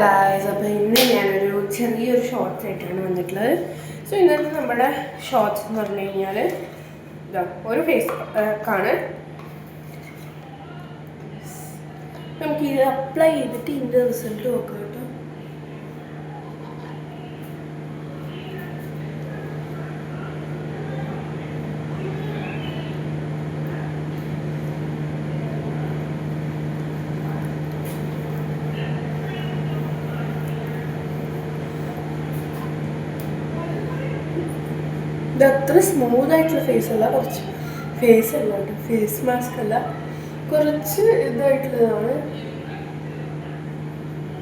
Guys, അപ്പോൾ ഇന്ന് ഞാനൊരു ചെറിയൊരു ഷോർട്സ് ആയിട്ടാണ് വന്നിട്ടുള്ളത്. സോ ഇന്നത്തെ നമ്മുടെ ഷോർട്സ് എന്ന് പറഞ്ഞു കഴിഞ്ഞാൽ ഇതാ ഒരു ഫേസ് പാക്കാണ്. നമുക്കിത് അപ്ലൈ ചെയ്തിട്ട് ഇതിൻ്റെ റിസൾട്ട് നോക്കാം കേട്ടോ. ഇത് അത്ര സ്മൂത്ത് ആയിട്ടുള്ള ഫേസ് അല്ല, കുറച്ച് ഫേസ് അല്ല കേട്ടോ, ഫേസ് മാസ്ക് അല്ല, കുറച്ച് ഇതായിട്ടുള്ളതാണ്.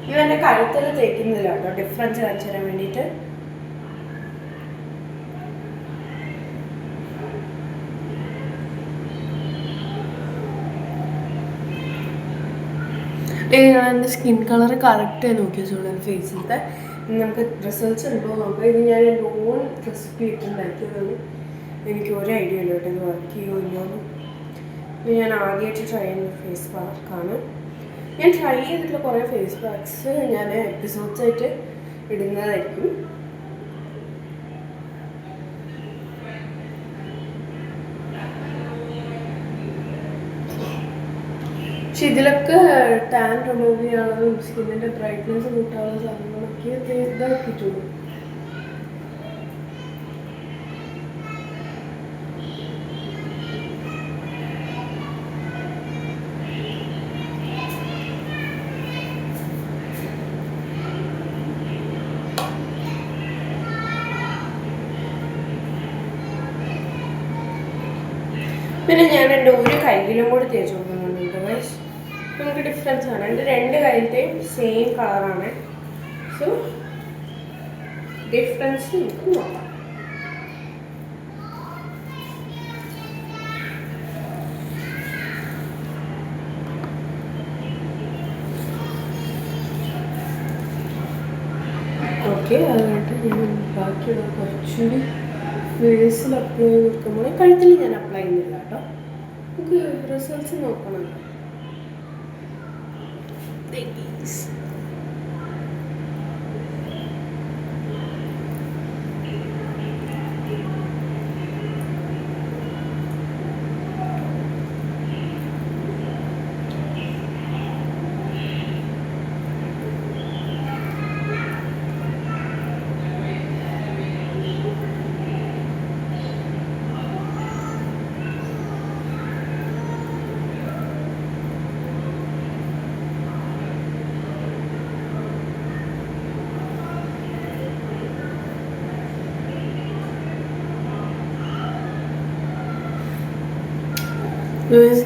ഞാൻ എൻ്റെ കഴുത്തിൽ തേക്കുന്നില്ല കേട്ടോ, ഡിഫറൻസ് കാണിച്ചു തരാൻ വേണ്ടിയിട്ട്. ഞാൻ എൻ്റെ സ്കിൻ കളർ കറക്റ്റ് നോക്കി വെച്ചോളൂ ഫേസിലത്തെ. നമുക്ക് റിസൾട്ട്സ് ഉണ്ടോ നോക്കാം. ഇത് ഞാൻ എൻ്റെ ഓൺ റെസിപ്പി ഇട്ടുണ്ടാക്കിയതാണ്. എനിക്ക് ഒരു ഐഡിയ ഇല്ല കേട്ടോ ഇത് വർക്ക് ചെയ്യുമോ ഇല്ലയെന്ന്. ഇത് ഞാൻ ആദ്യമായിട്ട് ട്രൈ ചെയ്യുന്ന ഫേസ് പാക്കാണ്. ഞാൻ ട്രൈ ചെയ്തിട്ടുള്ള കുറേ ഫേസ് പാക്സ് ഞാൻ എപ്പിസോഡ്സ് ആയിട്ട് ഇടുന്നതായിരിക്കും. പക്ഷെ ഇതിലൊക്കെ ടാൻ റിമൂവ് ചെയ്യാനുള്ളതും സ്കിന്നിൻ്റെ ബ്രൈറ്റ്നെസ് കൂട്ടാനുള്ള സാധനങ്ങളൊക്കെ ഇതാക്കിയിട്ടുള്ളൂ. പിന്നെ ഞാൻ എൻ്റെ ഒരു കയ്യിലും കൂടി തേച്ച് കൊടുക്കുന്നുണ്ട് ഗൈസ്. നമുക്ക് ഡിഫറൻസ് ആണ്. എൻ്റെ രണ്ട് കയ്യിലത്തെയും സെയിം കളറാണ്. സോ ഡിഫറൻസ് നമുക്ക് നോക്കാം. ഓക്കെ, അതുകൊണ്ട് ഞാൻ ബാക്കിയുള്ള കുറച്ചുകൂടി ഫേസിൽ അപ്ലൈ ചെയ്ത് കൊടുക്കുമ്പോൾ കഴുത്തിൽ ഞാൻ അപ്ലൈ ചെയ്യുന്നില്ല കേട്ടോ. നമുക്ക് റിസൾട്ട്സ് നോക്കണം.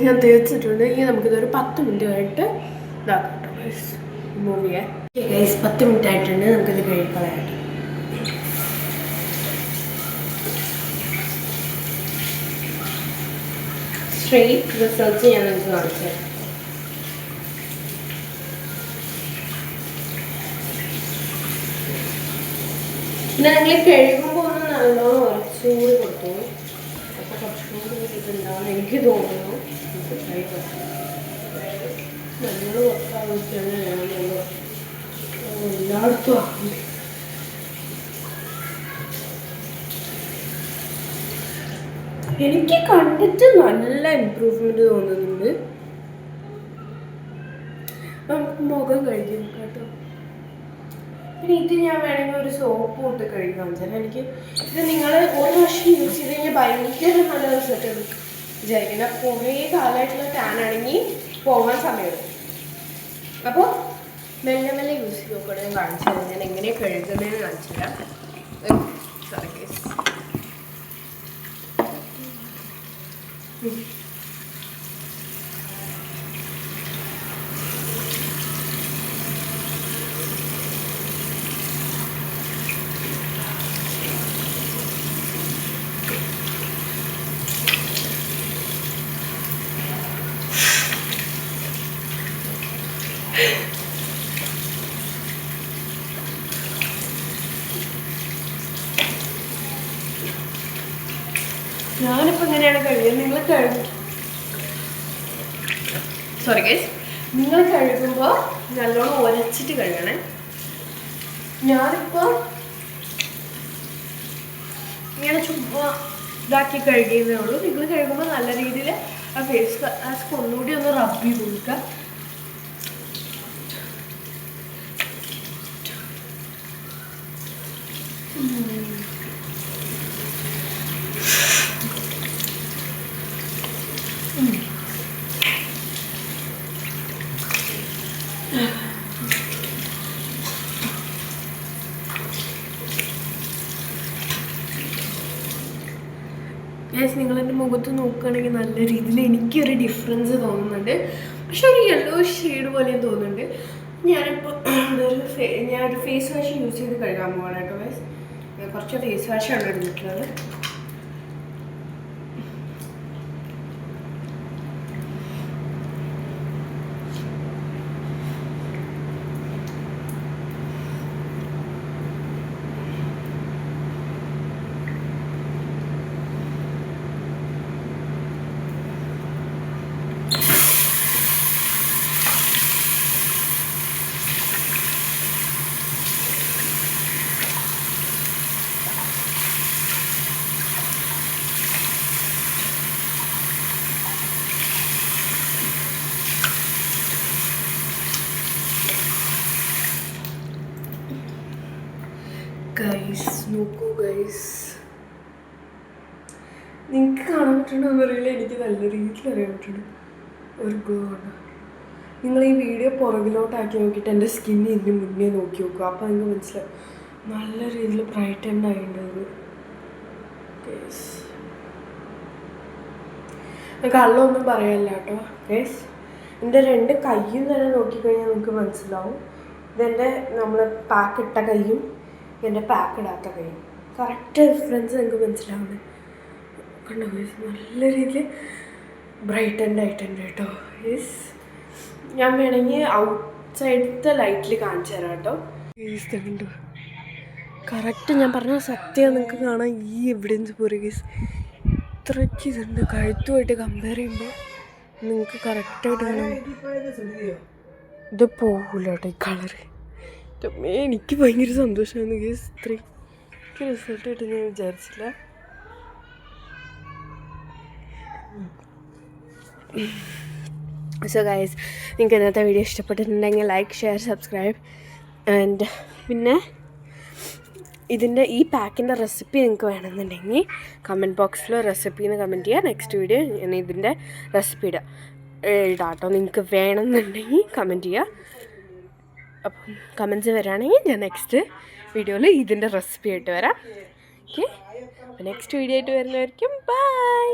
ഞാൻ തേച്ചിട്ടുണ്ട്. ഇനി നമുക്കിതൊരു 10 മിനിറ്റ് കഴിഞ്ഞിട്ട് ഇതാക്കാം കേട്ടോ ഗൈസ്, റിമൂവ് ചെയ്യാൻ. ഗൈസ് 10 മിനിറ്റ് ആയിട്ടുണ്ട്. നമുക്കിത് കഴിക്കളയാട്ടോ. സ്ട്രെയിറ്റ് റിസൾട്ട്സ് ഞാൻ നിങ്ങൾക്ക് കാണിച്ചു തരാം. പിന്നെ നിങ്ങൾ കഴുകുമ്പോൾ ഒന്ന് നല്ലോണം ഉറച്ചുകൂടി കൊടുത്തു. അപ്പോൾ കുറച്ചുകൂടി ഇതുണ്ടാവും എനിക്ക് തോന്നുന്നു. നമ്മൾ പുറത്താവുകയാണ് എല്ലായിടത്തും ആകും. എനിക്ക് കണ്ടിട്ട് നല്ല ഇമ്പ്രൂവ്മെന്റ് തോന്നുന്നുണ്ട്. നമുക്ക് മുഖം കഴുകി കേട്ടോ. പിന്നെ ഇത് ഞാൻ വേണമെങ്കിൽ ഒരു സോപ്പ് ഇട്ട് കഴുകാൻ വെച്ചാൽ എനിക്ക് ഇത് നിങ്ങൾ ഒരു വർഷം യൂസ് ചെയ്ത് കഴിഞ്ഞാൽ ഭയങ്കര നല്ല റിസൾട്ട് വിചാരിക്കണം. കുറേ കാലമായിട്ടുള്ള ടാൻ ആണെങ്കിൽ പോകാൻ സമയമുണ്ട്. അപ്പോൾ മെല്ലെ മെല്ലെ യൂസ് ചെയ്ത് നോക്കണേ. ഞാൻ കാണിച്ചു തരാം ഞാൻ എങ്ങനെ കഴുകുന്നതെന്ന് കാണിച്ചു തരാം. Sorry case. ഞാനിപ്പോൾ ഇങ്ങനെയാണ് കഴിയുന്നത്. നിങ്ങൾ സോറി ഗൈസ്, നിങ്ങൾ കഴുകുമ്പോൾ നല്ലോണം ഉരച്ചിട്ട് കഴുകണേ. ഞാനിപ്പോൾ ഇങ്ങനെ ചുമ്മാ ഇതാക്കി കഴുകിയതേ ഉള്ളൂ. നിങ്ങൾ കഴുകുമ്പോൾ നല്ല രീതിയിൽ ആ ഫേസ് മാസ്ക് ഒന്നുകൂടി ഒന്ന് റബ്ബ് ചെയ്ത് കൊടുക്കുക. നിങ്ങളെൻ്റെ മുഖത്ത് നോക്കുകയാണെങ്കിൽ നല്ല രീതിയിൽ എനിക്കൊരു ഡിഫറൻസ് തോന്നുന്നുണ്ട്. പക്ഷെ ഒരു യെല്ലോ ഷെയ്ഡ് പോലെയും തോന്നുന്നുണ്ട്. ഞാനിപ്പോൾ ഞാനൊരു ഫേസ് വാഷ് യൂസ് ചെയ്ത് കഴുകാൻ പോകണം കേട്ടോ ഗൈസ്. കുറച്ച് ഫേസ് വാഷാണ് എടുത്തിട്ടുള്ളത്. ഗൈസ് നോക്കൂ ഗൈസ്, നിങ്ങൾക്ക് കാണാൻ പറ്റണമെന്ന് അറിയില്ല, എനിക്ക് നല്ല രീതിയിൽ അറിയാൻ പറ്റണം. ഒരു ഗോഡ്, നിങ്ങൾ ഈ വീഡിയോ പുറകിലോട്ടാക്കി നോക്കിയിട്ട് എൻ്റെ സ്കിന്ന് ഇതിന് മുന്നേ നോക്കി നോക്കുക. അപ്പോൾ നിങ്ങൾക്ക് മനസ്സിലാവും നല്ല രീതിയിൽ ബ്രൈറ്റൻഡ് ആയിട്ടുള്ളത്. ഗൈസ് കള്ളൊന്നും പറയാനില്ല കേട്ടോ ഗൈസ്. എൻ്റെ 2 കയ്യും തന്നെ നോക്കിക്കഴിഞ്ഞാൽ നിങ്ങൾക്ക് മനസ്സിലാവും. ഇതെൻ്റെ നമ്മൾ പാക്ക് ഇട്ട കയ്യും എൻ്റെ പാക്ക് ഇടാത്ത കയ്യും കറക്റ്റ് ഡിഫറൻസ് നിങ്ങൾക്ക് മനസ്സിലാവുന്നത് കണ്ടോ ഗൈസ്. നല്ല രീതിയിൽ ബ്രൈറ്റൻഡ് ആയിട്ടുണ്ട് കേട്ടോ ഗൈസ്. ഞാൻ വേണമെങ്കിൽ ഔട്ട് സൈഡത്തെ ലൈറ്റിൽ കാണിച്ചു തരാം കേട്ടോ ഗൈസ്. കണ്ടു കറക്റ്റ് ഞാൻ പറഞ്ഞ സത്യം നിങ്ങൾക്ക് കാണാം. ഈ എവിഡൻസ് പോലെ ഗൈസ് ഇത്രയ്ക്ക് ഇതുണ്ട്. കഴുത്തുമായിട്ട് കമ്പയർ ചെയ്യുമ്പോൾ നിങ്ങൾക്ക് കറക്റ്റായിട്ട് കാണാം. ഇത് പോകില്ല കേട്ടോ ഈ കളറ്. എനിക്ക് ഭയങ്കര സന്തോഷമാണ് ഗൈസ്. ഇത്രയ്ക്ക് റിസൾട്ടായിട്ട് ഞാൻ വിചാരിച്ചില്ല. സോ ഗൈസ്, നിങ്ങൾക്ക് ഇന്നത്തെ വീഡിയോ ഇഷ്ടപ്പെട്ടിട്ടുണ്ടെങ്കിൽ ലൈക്ക്, ഷെയർ, സബ്സ്ക്രൈബ്. ആൻഡ് പിന്നെ ഇതിൻ്റെ ഈ പാക്കിൻ്റെ റെസിപ്പി നിങ്ങൾക്ക് വേണമെന്നുണ്ടെങ്കിൽ കമൻറ്റ് ബോക്സിൽ റെസിപ്പിന്ന് കമൻറ്റ് ചെയ്യുക. നെക്സ്റ്റ് വീഡിയോ ഞാൻ ഇതിൻ്റെ റെസിപ്പി ഇടാം കേട്ടോ. നിങ്ങൾക്ക് വേണമെന്നുണ്ടെങ്കിൽ കമൻറ്റ് ചെയ്യുക. അപ്പം കമൻറ്റ്സ് വരാണെങ്കിൽ ഞാൻ നെക്സ്റ്റ് വീഡിയോയിൽ ഇതിൻ്റെ റെസിപ്പി ആയിട്ട് വരാം. ഓക്കെ, അപ്പോൾ നെക്സ്റ്റ് വീഡിയോ ആയിട്ട് വരുന്നവരിക്കും ബൈ.